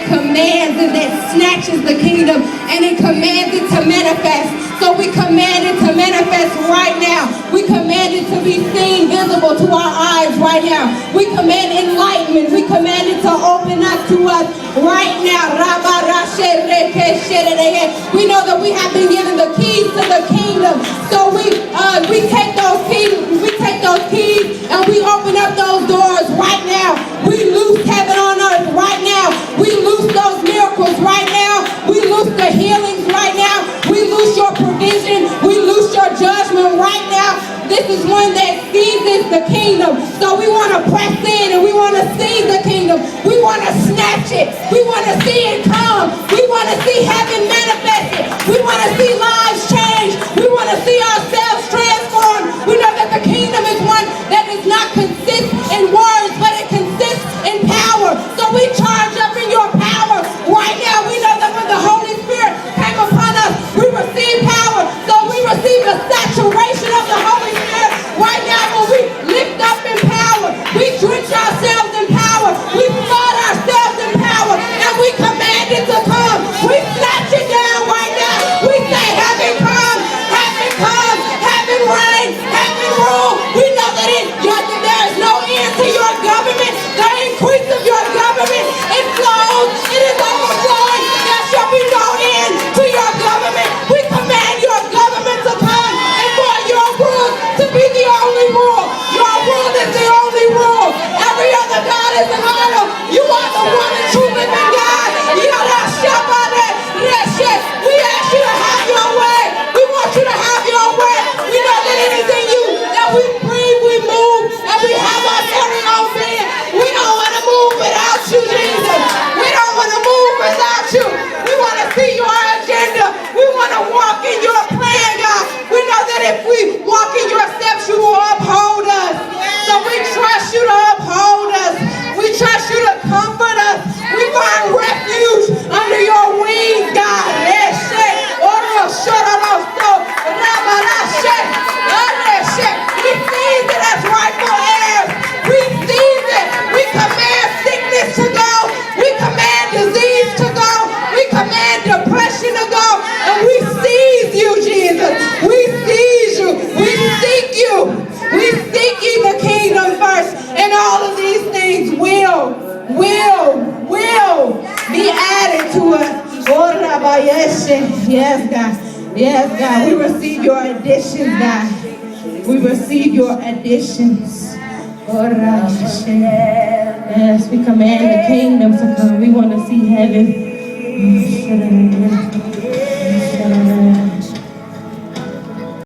commands and that snatches the kingdom and it commands it to manifest. So we command it to manifest right now. We command it to be seen, visible to our eyes right now. We command enlightenment. We command it to open up to us right now. We know that we have been given the keys to the kingdom. So we take those keys and we open up those doors right now. We loose heaven on earth right now. We loose those miracles right now. We loose the healings right now. We loose your provision. We loose your judgment right now. This is one that seizes the kingdom. So we want to press in and we want to seize the kingdom. We want to snatch it. We want to see it come. We want to see heaven manifested. We want to see lives change. We want to see ourselves transformed. We know that the kingdom is one that does not consist in words, but it consists in power. So we charge up in your power right now. We know that when the Holy Spirit came upon us, we received power. So we receive a saturation of the Holy Spirit right now when we lift up in power. We drench ourselves in power. We flood ourselves in power. And we command it to come. We snatch it down right now. We say heaven come, heaven reign, heaven rule. We know that there is no end to your government. The increase of your government, it flows, it is overflowing. There shall be no end to your government. We command your government to come and for your rule to be the only rule. Your rule is the only rule. Every other God is an idol. You are the one and true living God. We ask you to have your way. We want you to have your way. We know that anything that we breathe, we move, and we have our very own being. We don't want to move without you, Jesus. We don't want to move without you. We want to see your agenda. We want to walk in your plan, God. We know that if we walk in your steps, you will uphold us. So we trust you to uphold us. We trust you to comfort us. We find refuge under your wings, God. We seize it as rightful heirs. We seize it. We command sickness to go. We command disease to go. We command depression to go. And we seize you, Jesus. We seize you. We seek you. We seek ye the kingdom first. And all of these things will be added to us. Yes, God. Yes, God. We receive your additions, God. We receive your additions. Yes, we command the kingdom to come. We want to see heaven.